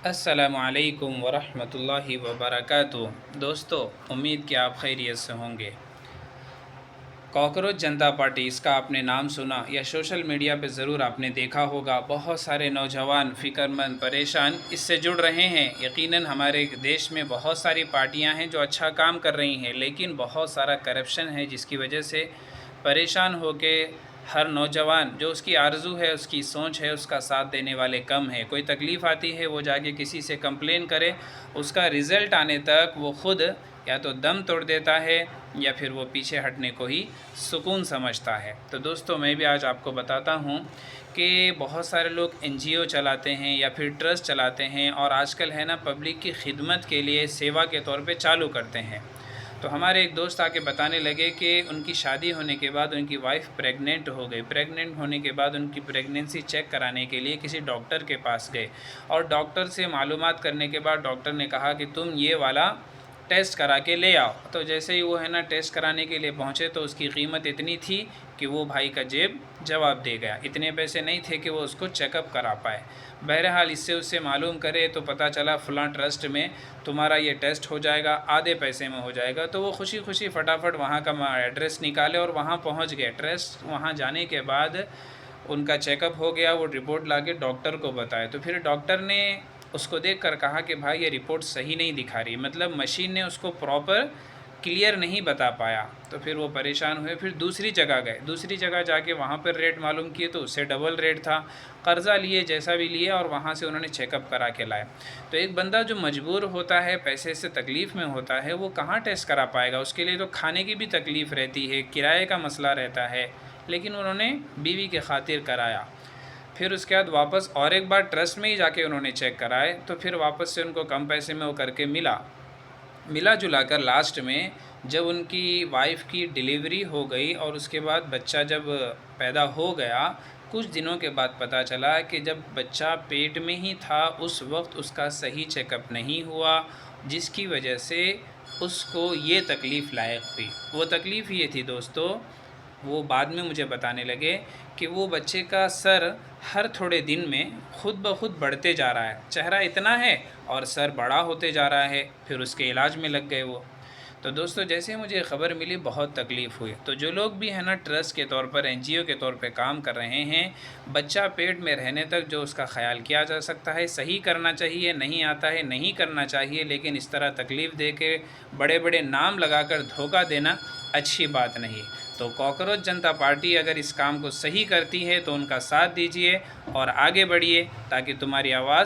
अस्सलामुअलैकुम वरहमतुल्लाहि वबरकातुहू। दोस्तों, उम्मीद कि आप खैरियत से होंगे। कॉकरोच जनता पार्टी, इसका आपने नाम सुना या सोशल मीडिया पे ज़रूर आपने देखा होगा। बहुत सारे नौजवान फ़िक्रमंद, परेशान इससे जुड़ रहे हैं। यकीनन हमारे देश में बहुत सारी पार्टियां हैं जो अच्छा काम कर रही हैं, लेकिन बहुत सारा करप्शन है जिसकी वजह से परेशान होके हर नौजवान जो उसकी आरज़ू है, उसकी सोच है, उसका साथ देने वाले कम है। कोई तकलीफ़ आती है वो जाके किसी से कंप्लेन करे, उसका रिज़ल्ट आने तक वो ख़ुद या तो दम तोड़ देता है या फिर वो पीछे हटने को ही सुकून समझता है। तो दोस्तों, मैं भी आज आपको बताता हूँ कि बहुत सारे लोग एनजीओ चलाते हैं या फिर ट्रस्ट चलाते हैं और आजकल है ना, पब्लिक की खिदमत के लिए सेवा के तौर पे चालू करते हैं। तो हमारे एक दोस्त आके बताने लगे कि उनकी शादी होने के बाद उनकी वाइफ प्रेग्नेंट हो गई। प्रेग्नेंट होने के बाद उनकी प्रेगनेंसी चेक कराने के लिए किसी डॉक्टर के पास गए और डॉक्टर से मालूमात करने के बाद डॉक्टर ने कहा कि तुम ये वाला टेस्ट करा के ले आओ। तो जैसे ही वो है ना टेस्ट कराने के लिए पहुँचे तो उसकी कीमत इतनी थी कि वो भाई का जेब जवाब दे गया। इतने पैसे नहीं थे कि वो उसको चेकअप करा पाए। बहरहाल इससे उससे मालूम करे तो पता चला फ़लाँ ट्रस्ट में तुम्हारा ये टेस्ट हो जाएगा, आधे पैसे में हो जाएगा। तो वो खुशी खुशी फटाफट वहाँ का एड्रेस निकाले और वहाँ पहुँच गए। ट्रस्ट वहाँ जाने के बाद उनका चेकअप हो गया। वो रिपोर्ट ला के डॉक्टर को बताया तो फिर डॉक्टर ने उसको देख कर कहा कि भाई ये रिपोर्ट सही नहीं दिखा रही, मतलब मशीन ने उसको प्रॉपर क्लियर नहीं बता पाया। तो फिर वो परेशान हुए, फिर दूसरी जगह गए। दूसरी जगह जाके वहाँ पर रेट मालूम किए तो उससे डबल रेट था। कर्ज़ा लिए, जैसा भी लिए, और वहाँ से उन्होंने चेकअप करा के लाए। तो एक बंदा जो मजबूर होता है, पैसे से तकलीफ़ में होता है, वो कहाँ टेस्ट करा पाएगा? उसके लिए तो खाने की भी तकलीफ़ रहती है, किराए का मसला रहता है। लेकिन उन्होंने बीवी के खातिर कराया। फिर उसके बाद वापस और एक बार ट्रस्ट में ही जाके उन्होंने चेक कराए तो फिर वापस से उनको कम पैसे में वो करके मिला जुला कर लास्ट में जब उनकी वाइफ़ की डिलीवरी हो गई और उसके बाद बच्चा जब पैदा हो गया, कुछ दिनों के बाद पता चला कि जब बच्चा पेट में ही था उस वक्त उसका सही चेकअप नहीं हुआ, जिसकी वजह से उसको ये तकलीफ़ लायक हुई। वो तकलीफ़ ये थी दोस्तों, वो बाद में मुझे बताने लगे कि वो बच्चे का सर हर थोड़े दिन में खुद ब खुद बढ़ते जा रहा है। चेहरा इतना है और सर बड़ा होते जा रहा है। फिर उसके इलाज में लग गए वो। तो दोस्तों, जैसे मुझे ख़बर मिली बहुत तकलीफ़ हुई। तो जो लोग भी है ना ट्रस्ट के तौर पर, एनजीओ के तौर पे काम कर रहे हैं, बच्चा पेट में रहने तक जो उसका ख्याल किया जा सकता है सही करना चाहिए। नहीं आता है नहीं करना चाहिए, लेकिन इस तरह तकलीफ़ दे के बड़े बड़े नाम लगाकर धोखा देना अच्छी बात नहीं। तो कॉकरोच जनता पार्टी अगर इस काम को सही करती है तो उनका साथ दीजिए और आगे बढ़िए ताकि तुम्हारी आवाज़